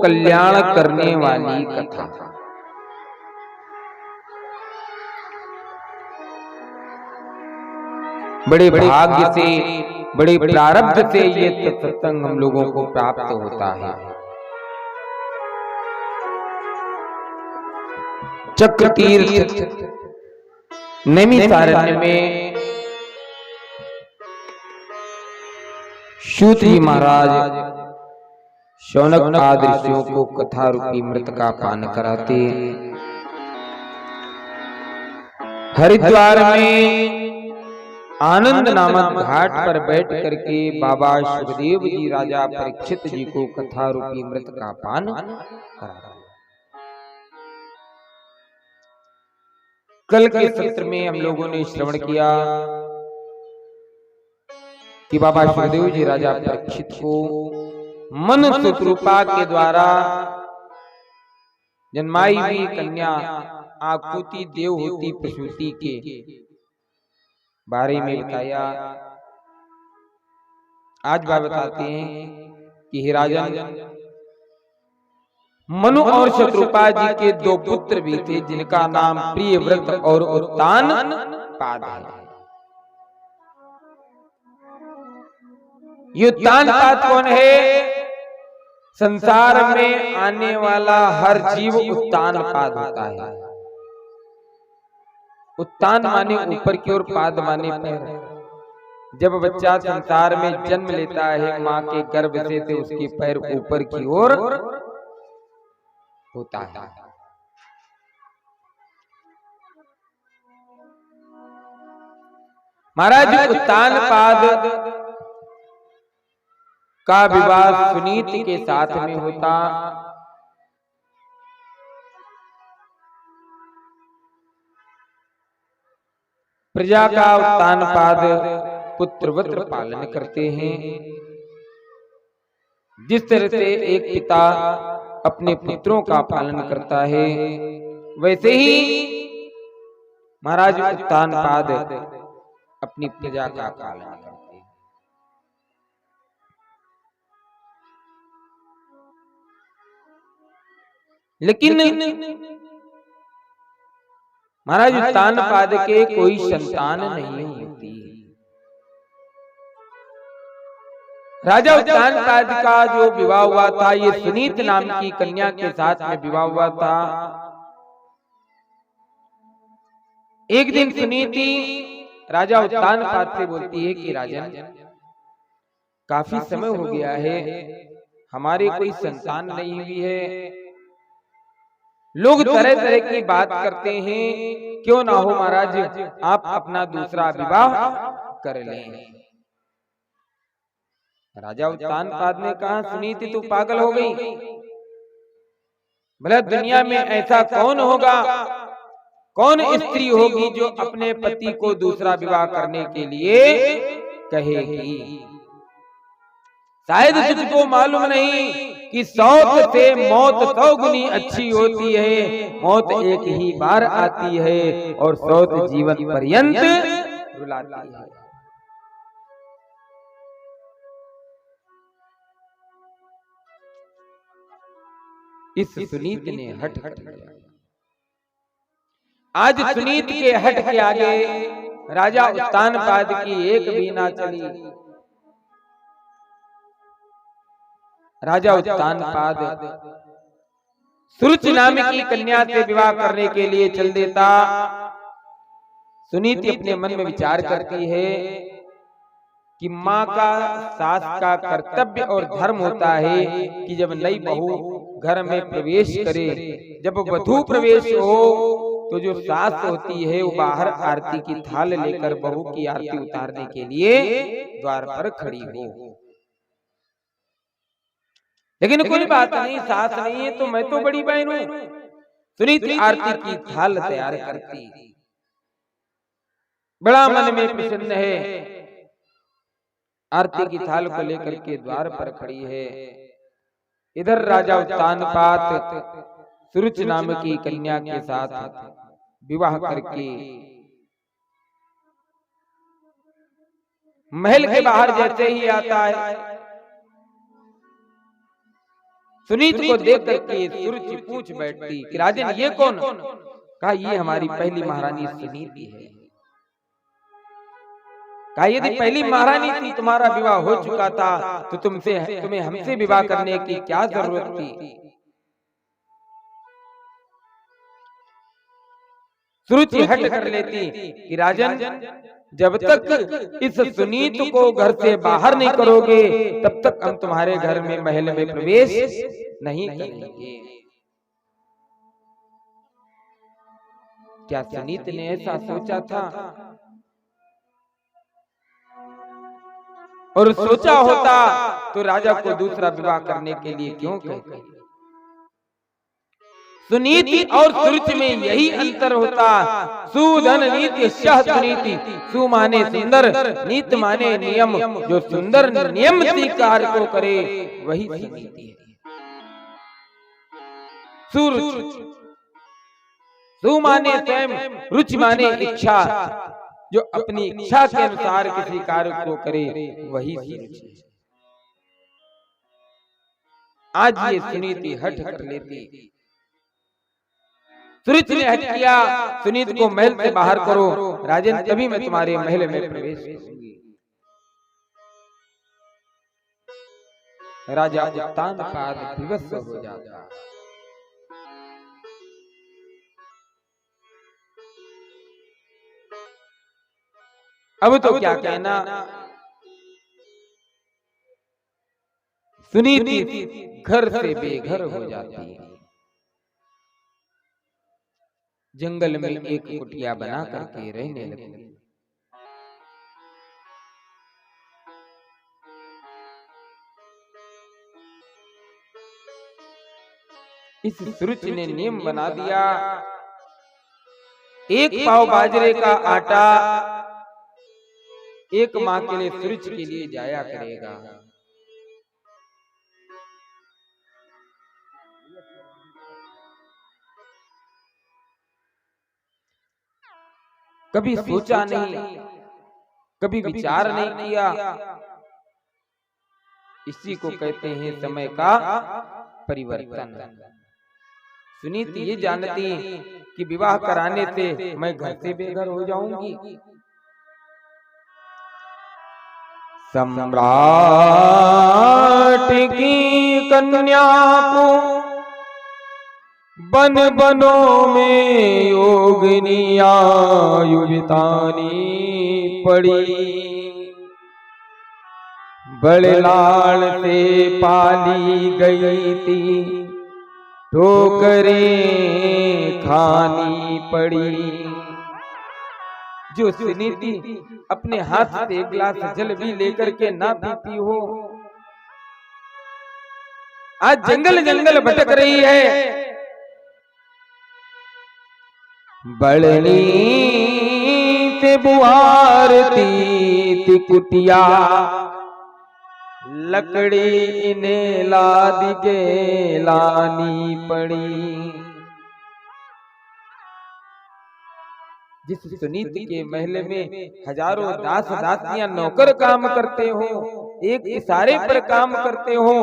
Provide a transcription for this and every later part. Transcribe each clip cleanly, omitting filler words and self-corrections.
कल्याण करने वाली कथा। बड़े भाग्य से, बड़े प्रारब्ध से ये सत्संग हम लोगों को प्राप्त होता है। चक्र तीर्थ नैमिषारण्य में सूत जी महाराज शौनक आदि ऋषियों को कथा रूपी मृत का पान कराते। हरिद्वार में आनंद नामक घाट पर बैठ करके बाबा सुखदेव जी राजा परीक्षित जी को कथा रूपी मृत का पान कराते। कल के सत्र में हम लोगों ने श्रवण किया कि बाबा सुखदेव जी राजा परीक्षित को मन सुतरूपा के द्वारा जन्माई हुई कन्या आकुति देवहूति प्रसूति के बारे में बताया। आज बात बताते हैं कि हे राजन, मनु और शत्रुपा जी के दो पुत्र भी थे जिनका नाम प्रियव्रत और उत्तान पाद है। ये उत्तान पाद कौन है? संसार में आने वाला हर जीव उत्तान पाद होता है। उत्तान माने ऊपर की ओर, पाद माने पैर। जब बच्चा संसार में जन्म लेता है माँ के गर्भ से तो उसके पैर ऊपर की ओर होता है। महाराज उत्तान पाद का विवाह सुनीति के साथ में होता। प्रजा का उत्तान पाद पुत्रवत पालन करते हैं। जिस तरह से एक पिता अपने पुत्रों का पालन करता है, वैसे ही महाराज उत्तान पाद अपनी प्रजा का पालन करते हैं। लेकिन महाराज उत्तान पाद के कोई संतान नहीं होती। राजा उत्तान पाद का जो विवाह हुआ था, ये सुनीत नाम की कन्या के साथ में विवाह हुआ था। एक दिन सुनीति राजा उत्तान पाद से बोलती है कि राजन, काफी समय हो गया है, हमारे कोई संतान नहीं हुई है। लोग तरह तरह की बात करते हैं, क्यों ना हो महाराज आप अपना दूसरा विवाह कर लें। राजा उत्तान पाद ने कहा, सुनीति तू पागल हो गई? भला दुनिया में ऐसा कौन होगा, कौन स्त्री होगी जो अपने पति को दूसरा विवाह करने के लिए कहेगी? शायद तुझको मालूम नहीं कि सौत से मौत 100 गुनी अच्छी होती है। मौत एक ही बार आती है और सौत जीवन पर्यंत रुलाती है। इस सुनीत ने हट लिया। आज सुनीत के हट के आगे राजा उत्तान पाद की एक भी ना चली। राजा उत्तान पाद सुरुचि नाम की कन्या से विवाह करने के लिए चल देता। सुनीति अपने मन में विचार करती है कि माँ का, सास का कर्तव्य और धर्म होता है कि जब नई बहू घर में प्रवेश करे, जब वधू प्रवेश हो तो जो सास होती है वो बाहर आरती की थाल लेकर बहू की आरती उतारने के लिए द्वार पर खड़ी हो। लेकिन कोई बात नहीं, सास नहीं है तो मैं तो बड़ी बहन हूं। सुनीति आरती की थाल तैयार करती, बड़ा मन में प्रसन्न है। आरती की थाल को लेकर के द्वार पर खड़ी है। इधर राजा उत्तान पाद सुरुचि नाम की कन्या के साथ विवाह करके महल के बाहर जैसे ही आता है, सुनीत को देख करके सुरुचि पूछ बैठती कि राजन ये कौन? कहा ये हमारी पहली महारानी सुनीति है। कहा यदि पहली महारानी थी, तुम्हारा विवाह हो चुका था, तो तुम्हें हमसे विवाह करने की क्या जरूरत थी? सुरुचि हट कर लेती कि राजन जब तक इस सुनीत को घर से बाहर नहीं करोगे तब तक हम तुम्हारे घर में महल में प्रवेश नहीं करेंगे। क्या सुनीत ने ऐसा सोचा था? और सोचा होता तो राजा को दूसरा विवाह करने के लिए क्यों कहते? सुनीति और सुरुचि में यही अंतर होता। सुधन नीति शह सुनीति, सु माने सुंदर, नीत माने नियम। जो सुंदर नियम से कार्य को करे वही सुनीति है। सुरुचि, सु माने स्वयं, रुचि माने इच्छा। जो अपनी इच्छा के अनुसार किसी कार्य को करे वही सुरुचि है। आज ये सुनीति हट कर लेती। सुरुचि ने हट किया, सुनीत को महल से बाहर करो राजन, तभी मैं तुम्हारे महल में प्रवेश करूंगी। राजा उत्तानपाद विवश हो जाता। अब तो क्या कहना, सुनीति घर से बेघर हो जाती है। जंगल में एक कुटिया बना करके रहने लगी। इस सुरुचि ने नियम बना दिया, एक पाव बाजरे का आटा एक माह के लिए सुरुचि के लिए जाया करेगा। कभी सोचा नहीं, कभी विचार नहीं किया। इसी को कहते हैं समय का परिवर्तन। सुनीति ये जानती कि विवाह कराने से मैं घर से बेघर हो जाऊंगी। सम्राट की कन्या को बन बनों में योगिनी आयु बितानी पड़ी। बड़े लाड़ से पाली गई थी, ठोकरें खानी पड़ी। जो सुनीति अपने हाथ से एक गिलास जल भी लेकर के ना पीती हो, आज जंगल जंगल भटक रही है। बड़नी से बुआरती थी कुटिया, लकड़ी इन्हें लाद के लानी पड़ी। जिस सुनीति के महल में हजारों दास दासियां नौकर काम करते हो, एक इशारे पर काम करते हो,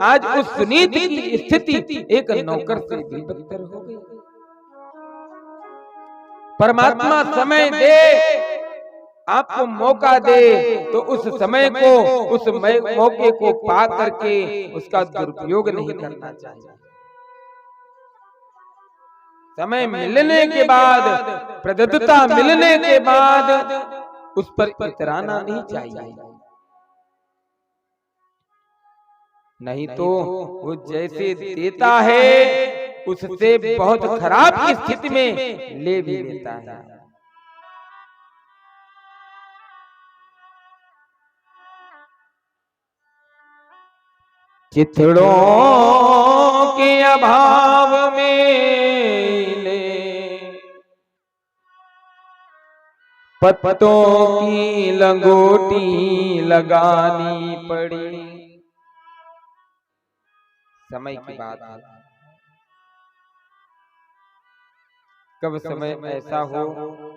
आज उस सुनीति की स्थिति एक नौकर से भी बदतर हो गई। परमात्मा समय दे, आपको मौका दे, तो उस समय को, उस मौके को पा करके उसका दुरुपयोग नहीं करना चाहिए। समय मिलने के बाद, प्रदत्तता मिलने के बाद उस पर इतराना नहीं चाहिए। नहीं तो वो जैसे देता है उससे बहुत खराब स्थिति में ले भी लेता है। चिथड़ों के अभाव में पत्तों की लंगोटी लगानी पड़ी। समय की बात है, कब समय ऐसा हो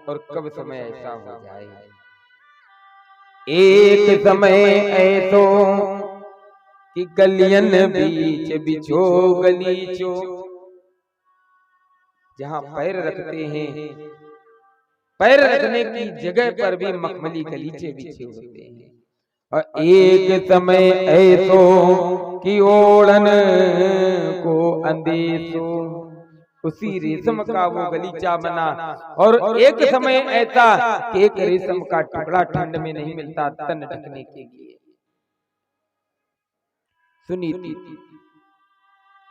और कब समय ऐसा हो जाए। एक समय ऐसो कि गलियन बीच बिछो गलीचो, जहां पैर रखते हैं पैर रखने की जगह पर भी मखमली गलीचे बिछे होते हैं। और एक समय ऐसो कि ओढ़न को अंदेशो, उसी रेशम का वो गलीचा बना। और एक समय ऐसा कि एक रेशम का टुकड़ा ठंड में नहीं मिलता तन ढकने के लिए। सुनीति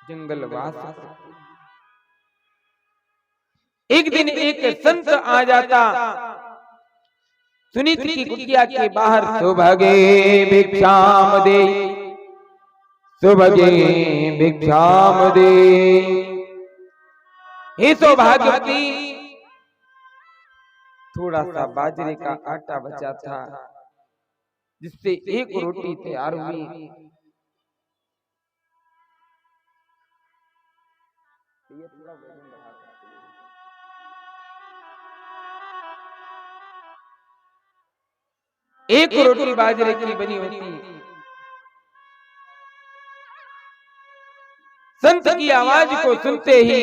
जंगलवास। एक दिन एक संत आ जाता सुनीति की कुटिया के बाहर, सुभगे भिक्षाम दे, सुभगे भिक्षाम दे। हे सौभाग्यवती, थोड़ा सा बाजरे का आटा बचा था जिससे एक रोटी तैयार हुई। एक रोटी बाजरे की बनी होती। संत की आवाज को सुनते ही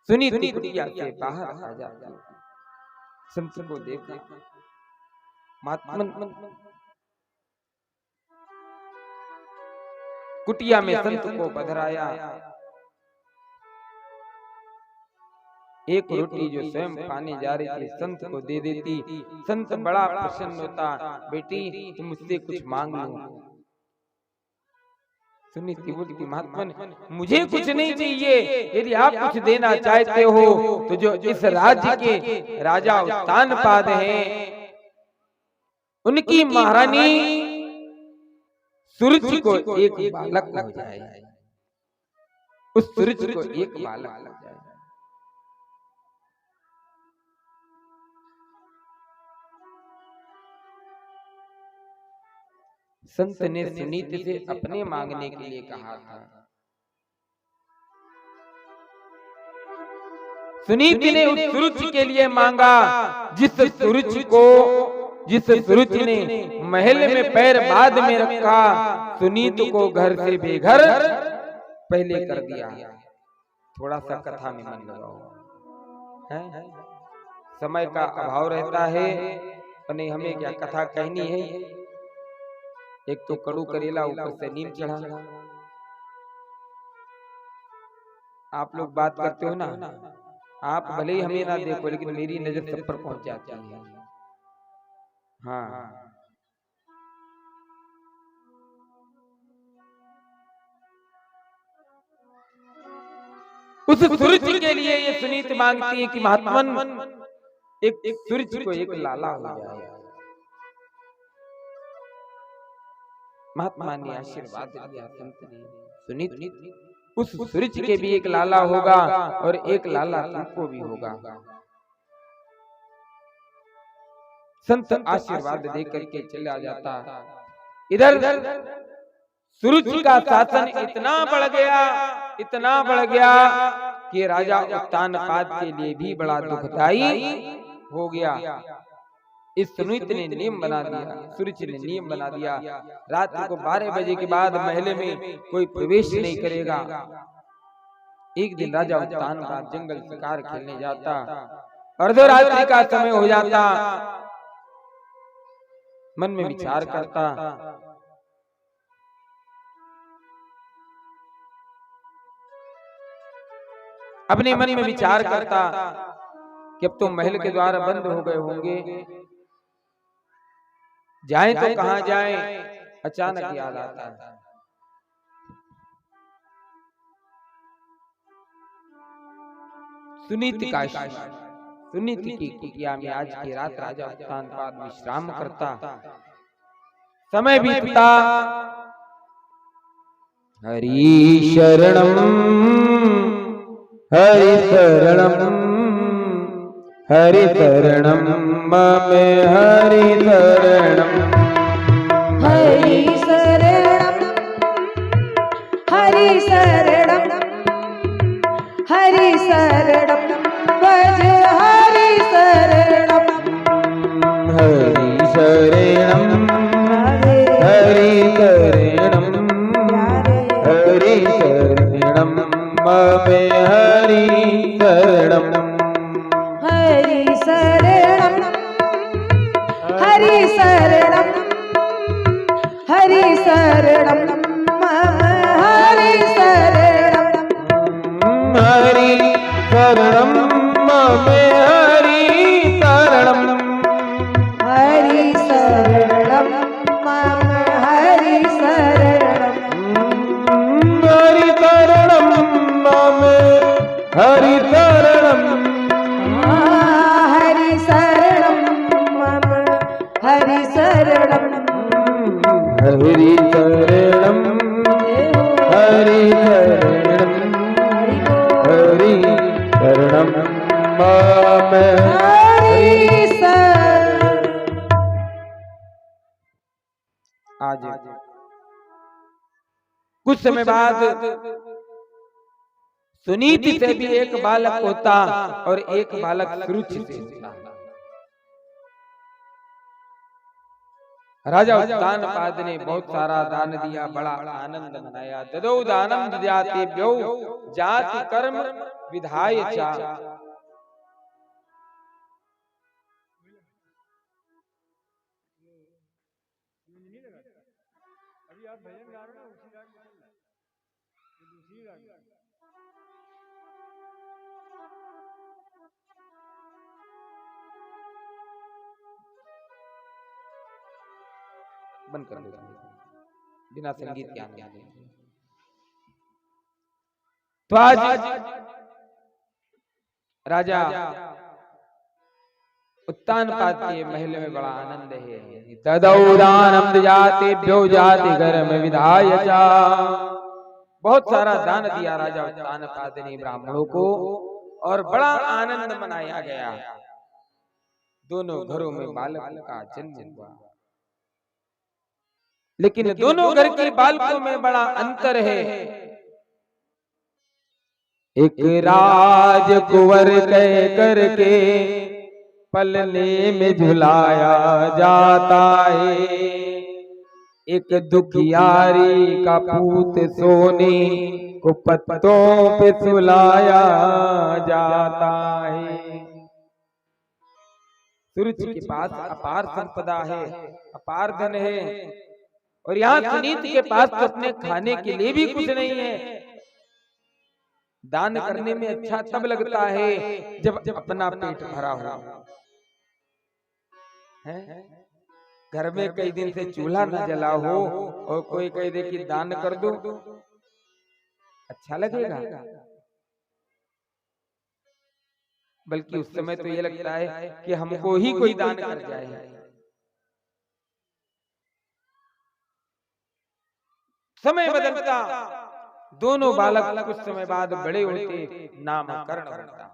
सुनीति कुटिया से बाहर आ जाती। संत को देखा, महात्मन कुटिया में संत को पधराया। एक रोटी जो स्वयं पाने जा रही थी संत को दे देती। संत बड़ा प्रसन्न होता, बेटी तुम मुझसे कुछ मांग लो। सुनीति बोलती, महात्मन मुझे कुछ नहीं चाहिए, यदि आप कुछ देना चाहते हो तो जो इस राज्य के राजा उत्तानपाद हैं उनकी महारानी सुरुचि को एक बालक हो जाए, उस सुरुचि को एक बालक हो जाए। संत ने सुनीति से अपने मांगने के लिए कहा था। सुनीति ने उस सुरुचि के लिए मांगा जिस सुरुचि ने महल में पैर बाद में रखा, सुनीति को घर से बेघर पहले कर दिया। थोड़ा सा कथा में मन लगाओ, है समय का अभाव रहता है और नहीं हमें क्या कथा कहनी है। एक तो कड़ू करेला, ऊपर से नीम चढ़ा। आप लोग बात करते हो ना, आप भले ही हमें ना देखो लेकिन मेरी नजर सब पर पहुंच जाती है। हाँ, उस सुरुचि के लिए ये सुनीति मांगती है कि महात्मन एक सुरुचि को एक लाला हो जाए। महात्मा ने आशीर्वाद दिया, संत ने सुनीति उस सुरुचि के भी एक लाला होगा और एक लाला तुमको भी होगा। संत आशीर्वाद दे करके चला जाता। इधर सुरुचि का शासन इतना बढ़ गया कि राजा उत्तानपाद के लिए भी बड़ा दुखदाई हो गया। इस सुनीति ने नियम बना दिया, सुरुचि ने नियम बना दिया, रात को 12 बजे के बाद महल में कोई प्रवेश नहीं करेगा। एक दिन राजा उत्तानपाद जंगल शिकार खेलने जाता, अर्धरात्रि का समय हो जाता। मन में विचार करता, अपने मन में विचार करता कि अब तो महल के द्वार बंद हो गए होंगे, जाएं तो कहां जाएं। अचानक याद आता है सुनीति का। सुनीति की कुटिया में आज की रात राजा उत्तानपाद विश्राम करता। समय बीतता। हरि शरणम हरि शरणम हरि शरणम मम हरि शरणम हरि शरणम हरि शरणम हरि शरणम भज हरि शरणम हरि शरणम हरि हरि शरणम ममे हरि शरणम हरि शरणम हरि शरणम हरि शरणम मम हरि शरणम हरि शरणम ममे हरि शरणम हरि शरणम मम हरि शरणम हरि शरणम ममे हरि शरणम हरि शरणम मम हरि शरणम हरि शरणम हरि शरणम हरि शरणम ममे हरि शरणम। आज कुछ समय बाद सुनीति से भी एक बालक होता और एक बालक सुरुचि से होता। राजा उत्तानपाद ने बहुत सारा दान दिया, बड़ा आनंद मनाया। ददौ दानम दद्यातेभ्यो जाति कर्म विधाय च। अभी आप भजन गा रहे हो ना, उसी राग में चल रहा है, ये दूसरी राग है। बंद कर दो, बिना संगीत के आनंद लेंगे। तो आज राजा उत्तानपाद के महल में बड़ा आनंद है। तदौ दानम दद्यातेभ्यो जाति कर्म विधाय च। बहुत सारा दान दिया राजा उत्तानपाद ने ब्राह्मणों को और बड़ा आनंद मनाया गया। दोनों घरों में बालकों का जन्म हुआ, लेकिन दोनों घर के बालकों में बड़ा अंतर है। एक राजकुंवर कह करके पलने में झुलाया जाता है, एक दुखियारी का पूत सोने को पत्तों पे सुलाया जाता है। सुरुचि के पास अपार संपदा है, अपार धन है, और यहाँ सुनीति के पास तो अपने खाने के लिए भी कुछ नहीं है। दान करने में अच्छा तब लगता है जब अपना पेट भरा हो। घर में कई दिन से चूल्हा न जला हो और कोई कह दे कि दान कर दो, अच्छा लगेगा? बल्कि उस समय तो ये लगता है कि हमको ही कोई दान कर जाए। समय बदलता, दोनों बालक कुछ समय बाद बड़े होते, नामकरण होता।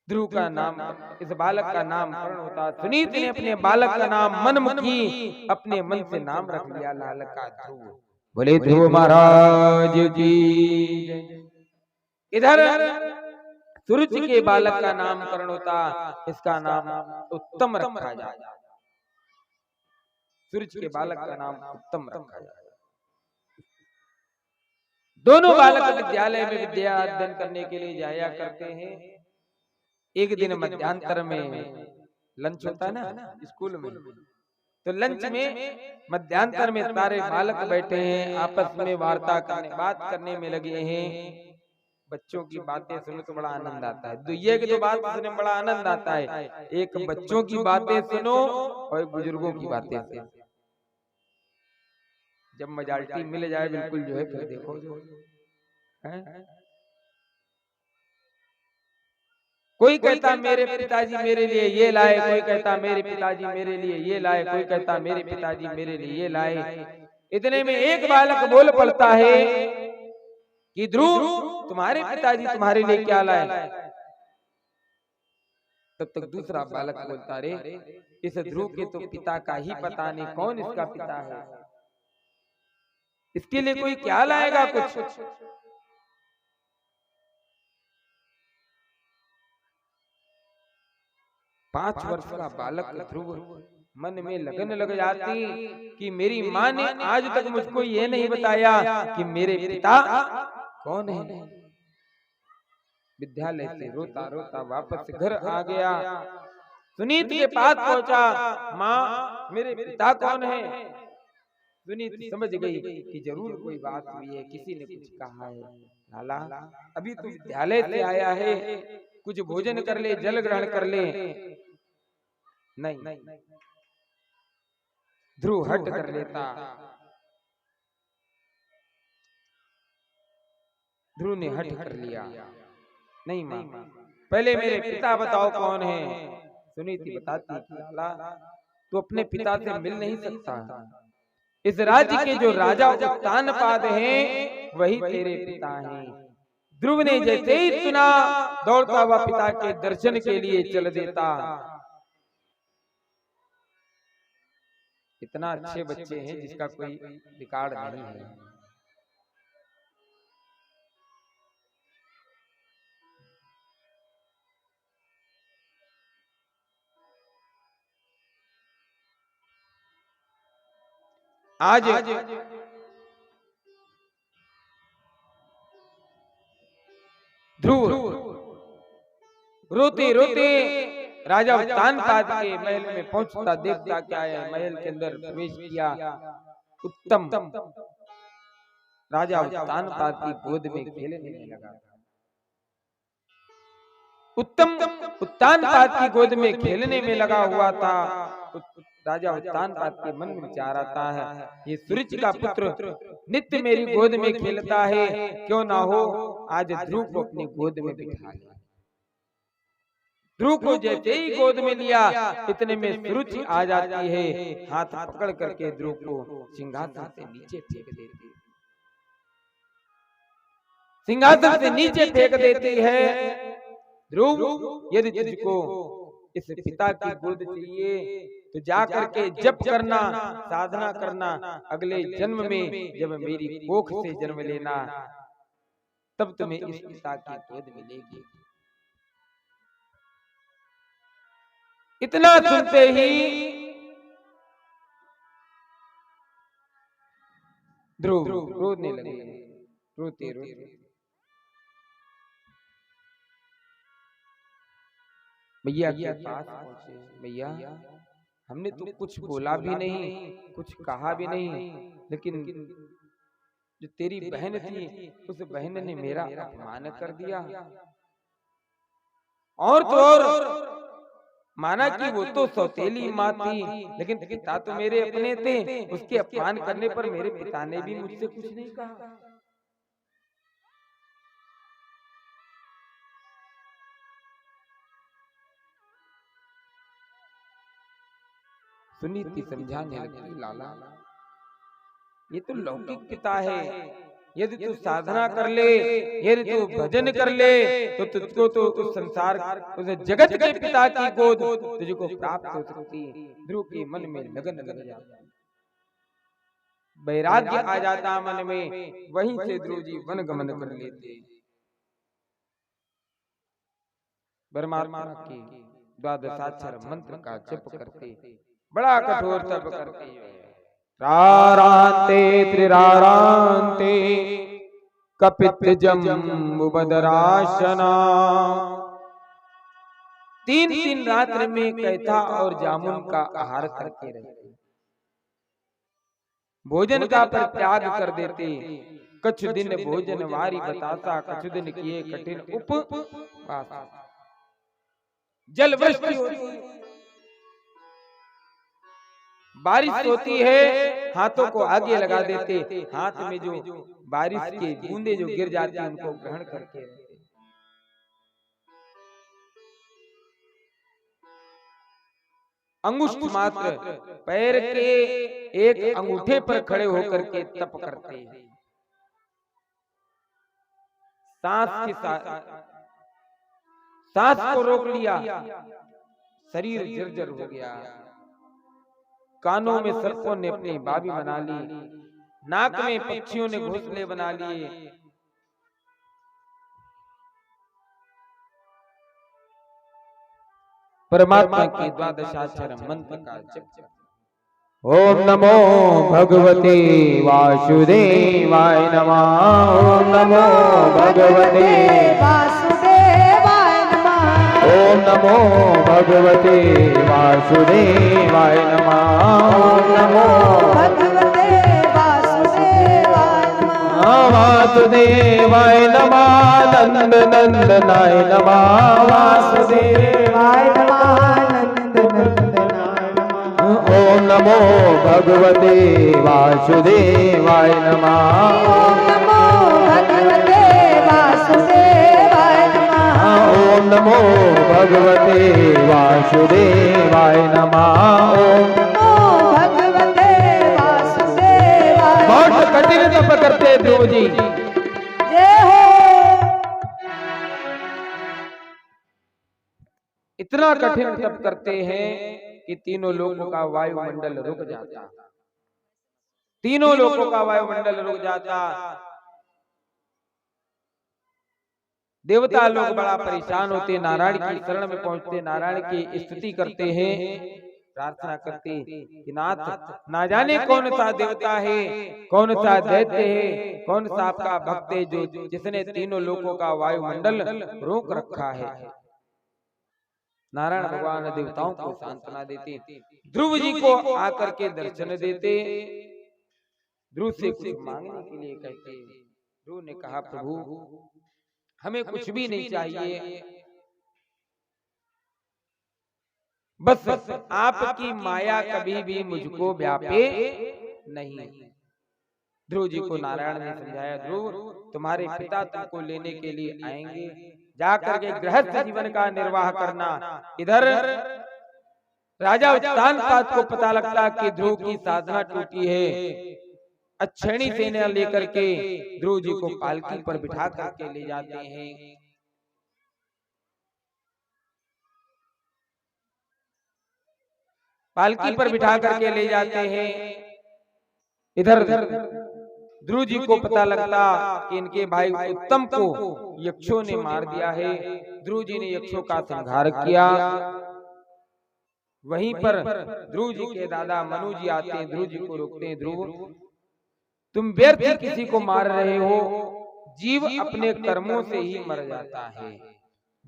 ध्रुव का नाम, इस बालक का नामकरण होता। सुनीति ने अपने बालक का नाम मनमुखी अपने मन से नाम रख लिया, लाल का ध्रुव। बोले ध्रुव महाराज की। इधर सुरुचि के बालक का नामकरण होता, इसका नाम उत्तम रखा जाए। सुरुचि के बालक का नाम उत्तम रखा जाए। दोनों बालक विद्यालय में विद्या अध्ययन करने के लिए जाया करते हैं। एक दिन मध्यांतर में लंच होता है ना स्कूल में, तो लंच में मध्यांतर में सारे बालक बैठे हैं, आपस में बात करने में लगे हैं। बच्चों की बातें सुनो तो बड़ा आनंद आता है। तो ये कि दो बात सुनने में बड़ा आनंद आता है, एक बच्चों की बातें सुनो और बुजुर्गों की बातें सुनो। जब मेजॉरिटी मिल जाए बिल्कुल जो है, फिर देखो जो है। कोई कहता मेरे पिताजी मेरे लिए ये लाए, कोई कहता मेरे पिताजी मेरे लिए ये लाए, कोई कहता मेरे पिताजी मेरे लिए ये लाए। इतने में एक बालक बोल पड़ता है कि ध्रुव तुम्हारे पिताजी तुम्हारे लिए क्या लाए? तब तक दूसरा बालक बोलता, रे इस ध्रुव के तो पिता का ही पता नहीं, कौन इसका पिता है, इसके लिए कोई क्या लाएगा कुछ। 5 वर्ष का बालक ध्रुव मन में लगन लग जाती कि मेरी माँ ने आज तक मुझको ये नहीं बताया कि मेरे पिता कौन है। विद्यालय से रोता रोता वापस घर आ गया। सुनीत के पास पहुंचा, माँ मेरे पिता कौन है। सुनीत समझ गई कि जरूर कोई बात हुई है, किसी ने कुछ कहा है। लाला अभी तू विद्यालय से आया है, कुछ भोजन कर ले, जल ग्रहण कर ले। नहीं, ध्रुव हट कर लेता। ध्रुव ने हट कर लिया, नहीं माँ पहले मेरे पिता बताओ कौन है। सुनीति बताती कि लाला तू अपने पिता से मिल नहीं सकता, इस राज्य के जो राजा उत्तानपाद हैं वही तेरे पिता हैं। ध्रुव ने जैसे ही सुना दौड़ता हुआ पिता के दर्शन के लिए चल देता। इतना अच्छे बच्चे हैं जिसका कोई रिकॉर्ड नहीं है। आज ध्रुव रोते रोते राजा उत्तानपाद के महल में पहुंचता, देखता क्या है, महल के अंदर प्रवेश किया। उत्तम राजा उत्तानपाद की गोद में खेलने लगा। उत्तम उत्तानपाद की गोद में खेलने में लगा हुआ था। राजा उत्तानपाद के मन में विचार आता है, ये सूरज का पुत्र नित्य मेरी गोद में खेलता है, क्यों ना हो आज ध्रुव को अपनी गोद में बिठा लिया। ध्रुव को जैसे ही गोद में लिया, इतने में सुरुचि आ जाती है, हाथ पकड़ करके ध्रुव को सिंहासन से नीचे फेंक देती है। सिंहासन से नीचे फेंक देती है। ध्रुव यदि तुझको इस पिता की गोद चाहिए तो जा करके जप करना, साधना करना, अगले जन्म में जब मेरी कोख से जन्म लेना तब तुम्हें इस पिता की गोद मिलेगी। इतना सुनते ही ध्रुव रोने लगे, रोते रोते मैया के पास पहुंचे। मैया हमने तो कुछ बोला भी नहीं, कुछ कहा भी नहीं, लेकिन जो तेरी बहन थी उस बहन ने मेरा अपमान कर दिया। और तो और माना कि वो तो सौतेली माँ थी, लेकिन पिता तो मेरे अपने थे, उसके अपमान करने पर मेरे पिता ने भी मुझसे कुछ नहीं कहा। सुनीति समझाने लगी, लाला ये तो लौकिक पिता है, यदि तू साधना कर ले, यदि तू भजन कर ले तो तुझको तो उस संसार उस जगत के पिता की गोद तुझको प्राप्त हो सकती है। ध्रुव के मन में लगन लग जाता, वैराग्य आ जाता मन में। वहीं से ध्रुव जी वन गमन कर लेते। परमात्मा के द्वादशाक्षर मंत्र का जप करते, बड़ा कठोर तप करते हैं। रारांते त्रिरारांते कपित जम्बुबदराशना। 3 रात्र में कैथा और जामुन का आहार करते रहते, भोजन का परित्याग कर देते। कुछ दिन भोजन वारी बतासा, कुछ दिन किए कठिन उपवास। जल वृष्टि होती, बारिश होती है, हाथों को आगे लगा देते, हाथ में जो बारिश के बूंदे जो गिर जाते हैं उनको ग्रहण करके रहते। अंगुष्ठ मात्र पैर के एक अंगूठे पर खड़े होकर के तप करते हैं। सांस के साथ सांस को रोक लिया, शरीर जर्जर हो गया। कानों में सर्पों ने अपनी बाबी बना ली, नाक में पक्षियों ने घोंसले बना लिए। परमात्मा के द्वादशाक्षर मंत्र का जप। ओम नमो भगवते वासुदेवाय नमः। ओम नमो भगवते वासुदेवाय नमः। ओम नमो भगवते वासुदेवाय नमः। ओम नमो भगवते वासुदेवाय नमः। वासुदेवाय नमः। नंद नंदनाय नमः। वासुदेवाय नमः। नंद नंदनाय नमः। ओम नमो भगवते वासुदेवाय नमः। ओम नमो भगवते वासुदेवाय नमः। ओम नमो भगवते वासुदेवाय नमः। ओम नमो भगवते वासुदेवाय। बहुत कठिन तप करते ध्रुव जी। जय हो। इतना कठिन तप करते हैं कि तीनों लोगों का वायुमंडल रुक जाता। तीनों लोगों का वायुमंडल रुक जाता। देवता लोग बड़ा परेशान होते, नारायण की शरण में पहुंचते, नारायण की स्तुति करते हैं, प्रार्थना करते कि नाथ ना जाने कौन सा देवता है, कौन सा दैत्य है, कौन सा आपका भक्त है जो जिसने तीनों लोगों का वायुमंडल रोक रखा है। नारायण भगवान देवताओं को सांत्वना देते, ध्रुव जी को आकर के दर्शन देते, ध्रुव से कुछ मांगने के लिए कहते। ध्रुव ने कहा प्रभु हमें कुछ भी नहीं चाहिए, बस आपकी माया कभी भी मुझको व्यापे नहीं। ध्रुव जी को नारायण ने समझाया, ध्रुव तुम्हारे पिता तुमको लेने के लिए आएंगे, जाकर के गृहस्थ जीवन का निर्वाह करना। इधर राजा उत्तानपाद को पता लगता कि ध्रुव की साधना टूटी है। अक्षयणी सेना लेकर के ध्रुव जी को पालकी पर बिठा करके ले जाते हैं। पालकी पर बिठा करके ले जाते हैं। इधर ध्रुव जी को पता लगता कि इनके भाई उत्तम को यक्षों ने मार दिया है। ध्रुव जी ने यक्षों का संहार किया। वहीं पर ध्रुव जी के दादा मनु जी आते हैं, ध्रुव जी को रोकते हैं, ध्रुव तुम व्यर्थ किसी को मार रहे हो, जीव अपने कर्मों से ही मर जाता है,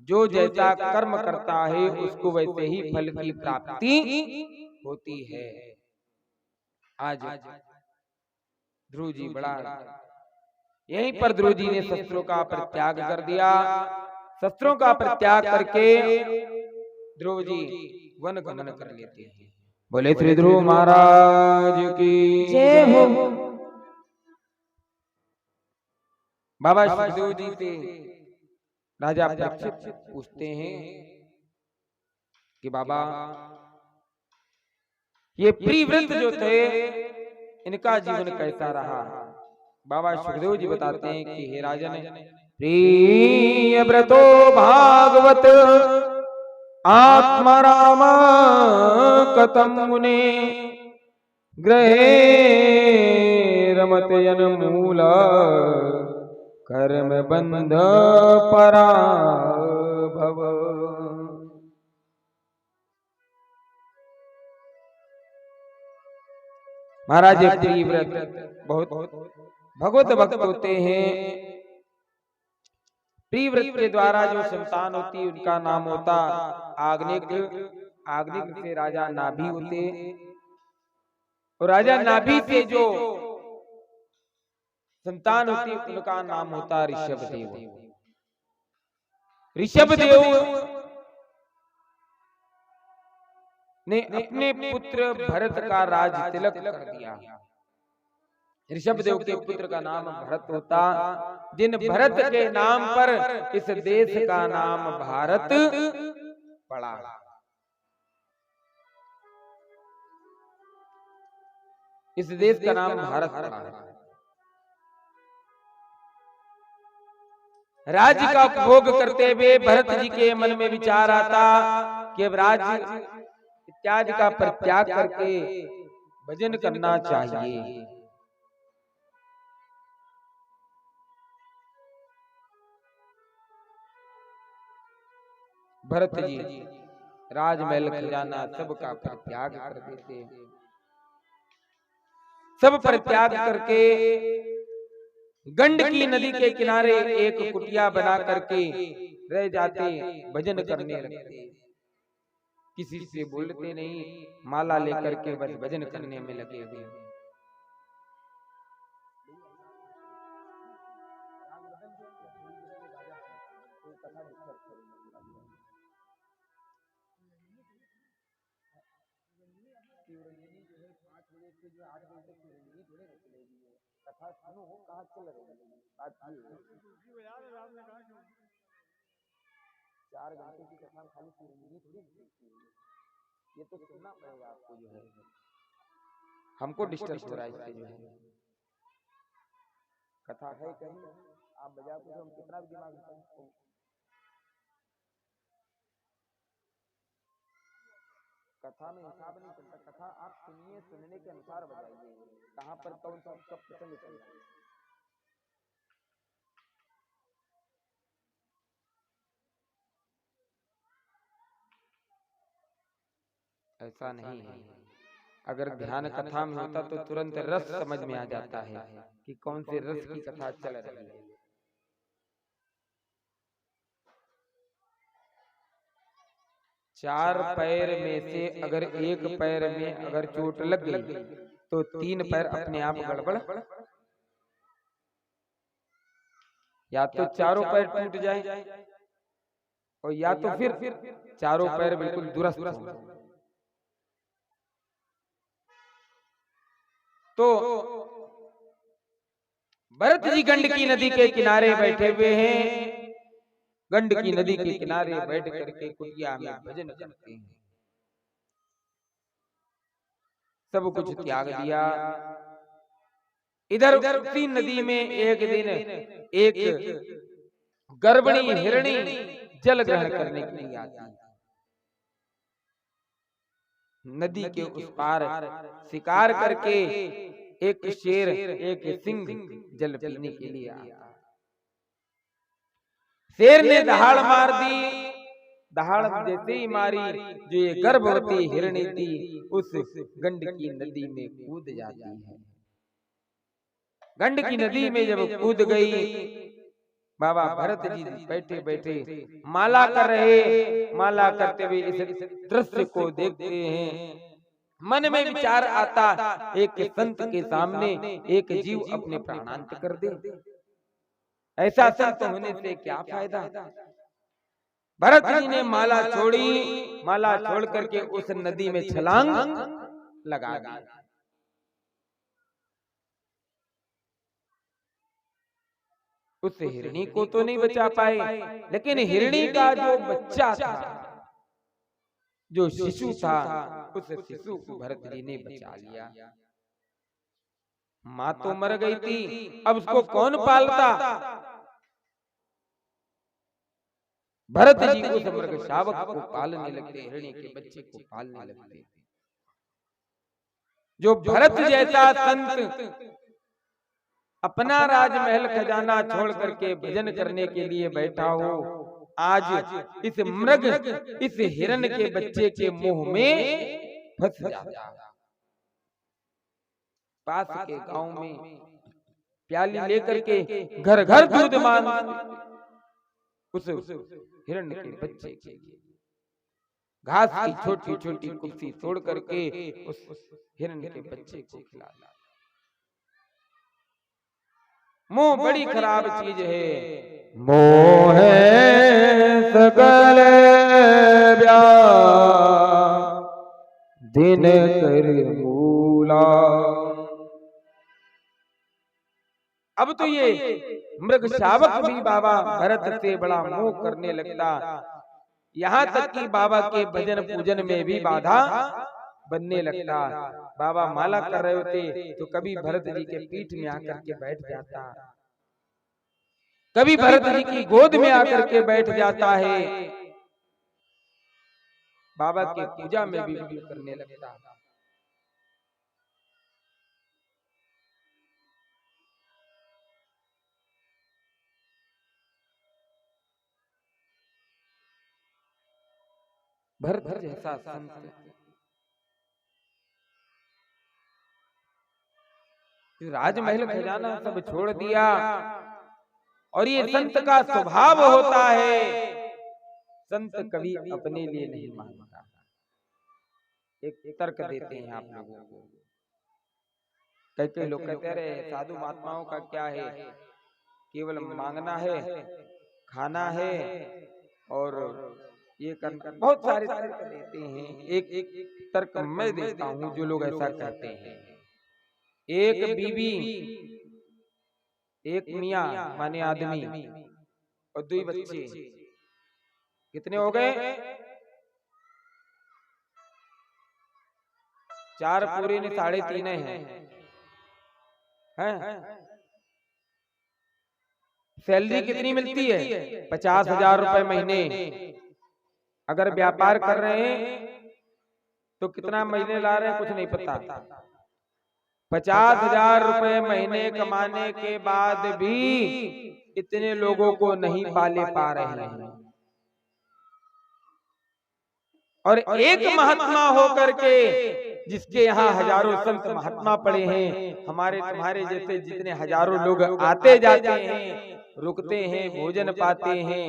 जो जैसा कर्म करता है उसको वैसे ही फल की प्राप्ति होती है। आज ध्रुव जी बड़ा, यहीं पर ध्रुव जी ने शस्त्रों का परित्याग कर दिया। शस्त्रों का परित्याग करके ध्रुव जी वन गमन कर लेते हैं। बोले श्री ध्रुव महाराज की जय हो। बाबा सुखदेव जी से राजा परीक्षित पूछते हैं कि बाबा ये प्रिव्रत जो थे इनका जीवन कैसा रहा। बाबा सुखदेव जी बताते हैं कि हे राजन, प्रियव्रतो भागवत आत्मा राम कथम मुने ग्रहे रमतयन मूल कर्म बंध पराभव। महाराज प्रियव्रत बहुत भगवत भक्त होते हैं। प्रियव्रत के द्वारा जो संतान होती है उनका नाम होता आग्निक। आग्निक से राजा नाभि होते, और राजा नाभि से जो संतान होती है उनका नाम होता ऋषभदेव। ऋषभदेव ने अपने पुत्र भरत का राज तिलक कर दिया। ऋषभदेव के पुत्र का नाम भरत होता, जिन भरत के नाम पर इस देश का नाम भारत पड़ा। इस देश का नाम भारत पड़ा। राज्य का उपभोग करते हुए भरत जी के मन में विचार आता कि अब राज्य इत्यादि का परित्याग करके भजन करना चाहिए। भरत जी राजमहल खजाना सबका परित्याग कर देते, सब परित्याग करके गंडकी नदी के किनारे एक कुटिया बना करके रह जाते, भजन करने लगते, किसी से बोलते नहीं, माला लेकर के बस भजन करने में लगे हुए। कथा सुनो, कहाँ चल रही है बात ये। तुलसी को याद है राम ने कहा क्यों 4 घंटे की कथा में खाली चिरंजीवी थोड़ी दिखती है, ये तो सुनना पड़ेगा आपको। जो है हमको डिस्टर्ब हो रहा है इससे, जो है कथा है कहीं आप बजा को हम कितना भी दिमाग लगाएं, कथा में हिसाब नहीं चलता। कथा आप सुनिए, सुनने के अनुसार बजाइए, कहाँ पर कौन सा कब पसंद चलता है। ऐसा नहीं है, अगर ध्यान कथा में होता तो तुरंत रस समझ में आ जाता है कि कौन से रस की कथा चल रही है। चार पैर में से अगर एक पैर में अगर चोट लग गई तो 3 पैर अपने आप गड़बड़, या तो चारों पैर टूट जाए और या तो फिर चारों पैर बिल्कुल दुरुस्त हो। तो भरत जी गंडकी नदी के किनारे बैठे हुए हैं, गंडकी नदी के किनारे बैठ करके कुटिया में भजन करते हैं, सब कुछ त्याग दिया। इधर उसी नदी में एक दिन एक गर्भणी हिरणी जल ग्रहण करने के लिए आती। नदी के उस पार शिकार करके एक शेर एक सिंह जल पीने के लिए आता। शेर ने दहाड़ मार दी, दहाड़ जैसे ही मारी, जो ये गर्भवती हिरणी थी उस गंडकी नदी में कूद जाती है। गंडकी नदी में जब कूद गई, बाबा भरत जी बैठे बैठे माला कर रहे, माला करते हुए इस दृश्य को देखते हैं। मन में विचार आता, एक संत के सामने एक जीव अपने प्राणांत कर दे, ऐसा संत होने से क्या फायदा। भरत जी ने माला छोड़ी, माला छोड़ करके उस नदी में छलांग लगा दी। उस हिरणी को तो नहीं बचा पाए, लेकिन हिरणी का जो बच्चा था, जो शिशु था, उस शिशु को भरत जी ने बचा लिया। माँ तो मर गई थी, अब उसको कौन पालता। भरत जी उस मृग शावक को पालने लगते, हिरणी के बच्चे को पालने लगते। जो भरत जैसा संत अपना राजमहल खजाना छोड़ करके भजन करने के लिए बैठा हो, आज इस मृग इस हिरण के बच्चे के मुंह में फंस जाता। पास के गांव में प्याली लेकर के घर घर दूध मांग उस हिरण के बच्चे के लिए घास की छोटी छोटी कुर्सी तोड़ करके उस हिरण के बच्चे को खिलाता। मोह बड़ी खराब चीज है, मोह सकल दिन कर मूला। अब तो ये मृग शावक भी बाबा भरत से बड़ा मोह करने लगता, यहाँ तक कि बाबा के भजन पूजन में भी बाधा बनने लगता। बाबा माला कर रहे होते तो कभी भरत जी के पीठ में आकर के बैठ जाता, कभी भरत जी की गोद में आकर के बैठ जाता है, बाबा की पूजा में भी करने लगता। भरत जैसा संत राजमहल खजाना सब छोड़ दिया। और ये संत का स्वभाव होता है, संत कभी अपने लिए नहीं मांगता। एक तर्क देते हैं आप लोगों को। कई लोग कहते रहे साधु महात्माओं का क्या है, केवल मांगना है, खाना है और ये करना। बहुत सारे तर्क देते हैं। एक तर्क मैं देता हूं जो लोग ऐसा कहते हैं। एक बीवी, एक मियाँ माने आदमी और 2 बच्चे, कितने हो गए? 4 पूरे ने 3.5 हैं। सैलरी कितनी मिलती है? 50,000 रुपए महीने। अगर व्यापार कर रहे हैं तो कितना महीने ला रहे हैं कुछ नहीं पता। 50,000 रुपए महीने कमाने के बाद भी इतने लोगों को नहीं पाले पा रहे हैं। और एक महात्मा होकर के जिसके यहाँ हजारों संत महात्मा पड़े हैं, हमारे तुम्हारे जैसे जितने हजारों लोग आते जाते हैं, रुकते हैं, भोजन पाते हैं,